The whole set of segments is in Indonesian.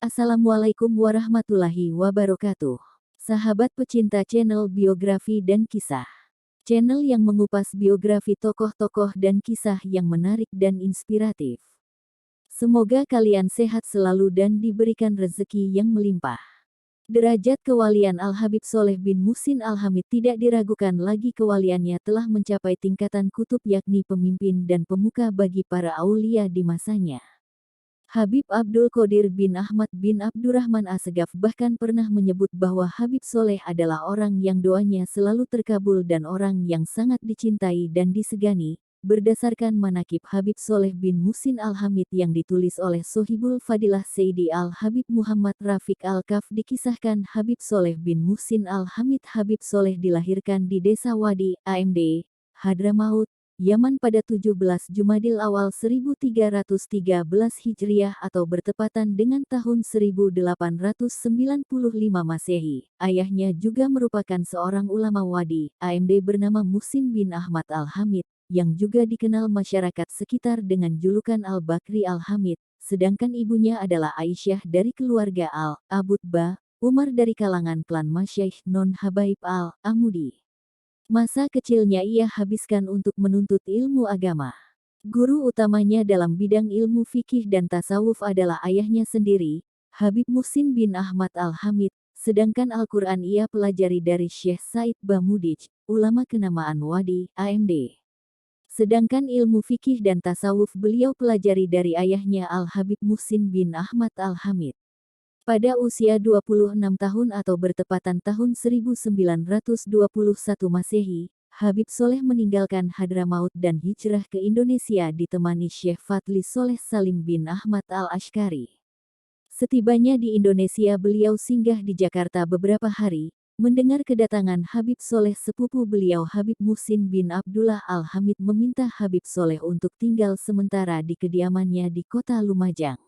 Assalamualaikum warahmatullahi wabarakatuh. Sahabat pecinta channel biografi dan kisah. Channel yang mengupas biografi tokoh-tokoh dan kisah yang menarik dan inspiratif. Semoga kalian sehat selalu dan diberikan rezeki yang melimpah. Derajat kewalian Al-Habib Soleh bin Muhsin Al-Hamid tidak diragukan lagi, kewaliannya telah mencapai tingkatan kutub, yakni pemimpin dan pemuka bagi para aulia di masanya. Habib Abdul Qadir bin Ahmad bin Abdurrahman Assegaf bahkan pernah menyebut bahwa Habib Soleh adalah orang yang doanya selalu terkabul dan orang yang sangat dicintai dan disegani. Berdasarkan manakib Habib Soleh bin Muhsin Al-Hamid yang ditulis oleh Sohibul Fadilah Sayyidi Al-Habib Muhammad Rafiq Al-Kaf, dikisahkan Habib Soleh bin Muhsin Al-Hamid. Habib Soleh dilahirkan di desa Wadi, AMD, Hadramaut, Yaman pada 17 Jumadil Awal 1313 Hijriah atau bertepatan dengan tahun 1895 Masehi. Ayahnya juga merupakan seorang ulama Wadi, AMD bernama Muhsin bin Ahmad Al-Hamid, yang juga dikenal masyarakat sekitar dengan julukan Al-Bakri Al-Hamid, sedangkan ibunya adalah Aisyah dari keluarga Al-Abutbah, Umar dari kalangan klan Masyaikh Non Habaib Al-Amudi. Masa kecilnya ia habiskan untuk menuntut ilmu agama. Guru utamanya dalam bidang ilmu fikih dan tasawuf adalah ayahnya sendiri, Habib Muhsin bin Ahmad Al-Hamid, sedangkan Al-Quran ia pelajari dari Syekh Said Bamudij, ulama kenamaan Wadi, AMD. Sedangkan ilmu fikih dan tasawuf beliau pelajari dari ayahnya Al-Habib Muhsin bin Ahmad Al-Hamid. Pada usia 26 tahun atau bertepatan tahun 1921 Masehi, Habib Soleh meninggalkan Hadramaut dan hijrah ke Indonesia ditemani Syekh Fadli Soleh Salim bin Ahmad Al-Ashkari. Setibanya di Indonesia beliau singgah di Jakarta beberapa hari, mendengar kedatangan Habib Soleh. Sepupu beliau Habib Muhsin bin Abdullah Al-Hamid meminta Habib Soleh untuk tinggal sementara di kediamannya di kota Lumajang.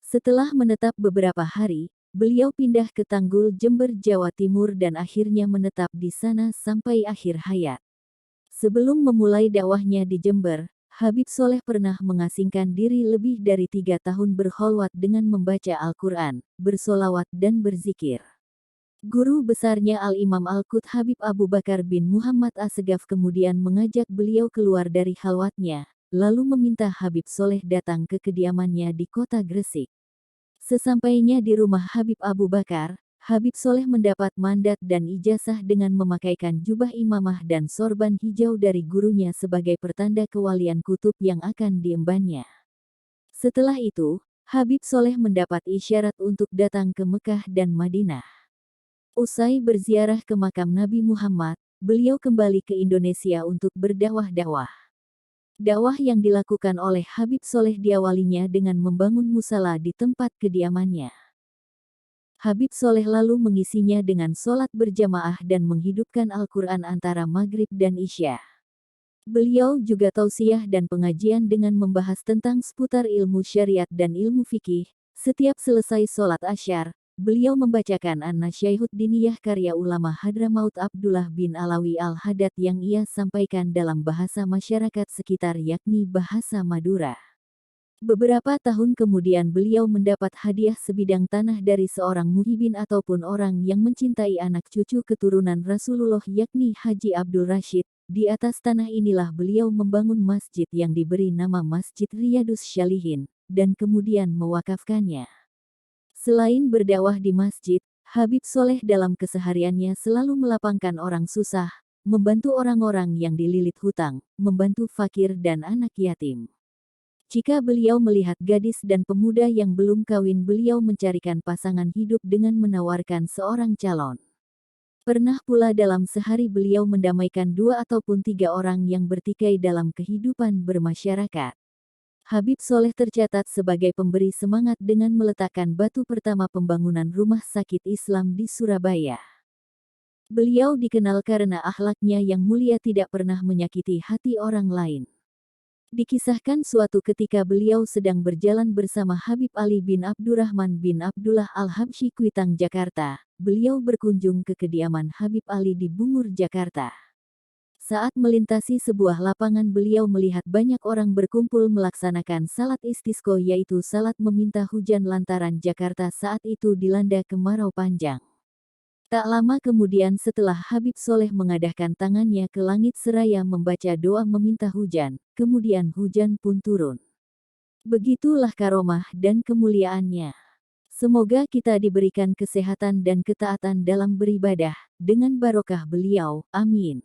Setelah menetap beberapa hari, beliau pindah ke Tanggul, Jember, Jawa Timur dan akhirnya menetap di sana sampai akhir hayat. Sebelum memulai dakwahnya di Jember, Habib Soleh pernah mengasingkan diri lebih dari 3 tahun berkholwat dengan membaca Al-Quran, bersolawat dan berzikir. Guru besarnya Al-Imam Al-Qut Habib Abu Bakar bin Muhammad Assegaf kemudian mengajak beliau keluar dari khalwatnya, lalu meminta Habib Soleh datang ke kediamannya di kota Gresik. Sesampainya di rumah Habib Abu Bakar, Habib Soleh mendapat mandat dan ijazah dengan memakaikan jubah imamah dan sorban hijau dari gurunya sebagai pertanda kewalian kutub yang akan diembannya. Setelah itu, Habib Soleh mendapat isyarat untuk datang ke Mekah dan Madinah. Usai berziarah ke makam Nabi Muhammad, beliau kembali ke Indonesia untuk berdakwah. Dakwah yang dilakukan oleh Habib Soleh diawalinya dengan membangun musala di tempat kediamannya. Habib Soleh lalu mengisinya dengan sholat berjamaah dan menghidupkan Al-Quran antara Maghrib dan Isya. Beliau juga tausiah dan pengajian dengan membahas tentang seputar ilmu syariat dan ilmu fikih. Setiap selesai sholat asyar, beliau membacakan An-Nasyaihud Diniyah karya ulama Hadramaut Abdullah bin Alawi Al-Haddad yang ia sampaikan dalam bahasa masyarakat sekitar yakni bahasa Madura. Beberapa tahun kemudian beliau mendapat hadiah sebidang tanah dari seorang muhibin ataupun orang yang mencintai anak cucu keturunan Rasulullah yakni Haji Abdul Rashid. Di atas tanah inilah beliau membangun masjid yang diberi nama Masjid Riyadus Syalihin, dan kemudian mewakafkannya. Selain berdakwah di masjid, Habib Soleh dalam kesehariannya selalu melapangkan orang susah, membantu orang-orang yang dililit hutang, membantu fakir dan anak yatim. Jika beliau melihat gadis dan pemuda yang belum kawin, beliau mencarikan pasangan hidup dengan menawarkan seorang calon. Pernah pula dalam sehari beliau mendamaikan 2 ataupun 3 orang yang bertikai dalam kehidupan bermasyarakat. Habib Soleh tercatat sebagai pemberi semangat dengan meletakkan batu pertama pembangunan rumah sakit Islam di Surabaya. Beliau dikenal karena akhlaknya yang mulia, tidak pernah menyakiti hati orang lain. Dikisahkan suatu ketika beliau sedang berjalan bersama Habib Ali bin Abdurrahman bin Abdullah Al-Habsyi Kuitang, Jakarta. Beliau berkunjung ke kediaman Habib Ali di Bungur, Jakarta. Saat melintasi sebuah lapangan beliau melihat banyak orang berkumpul melaksanakan salat istisqa yaitu salat meminta hujan lantaran Jakarta saat itu dilanda kemarau panjang. Tak lama kemudian setelah Habib Soleh mengadahkan tangannya ke langit seraya membaca doa meminta hujan, kemudian hujan pun turun. Begitulah karomah dan kemuliaannya. Semoga kita diberikan kesehatan dan ketaatan dalam beribadah, dengan barokah beliau, amin.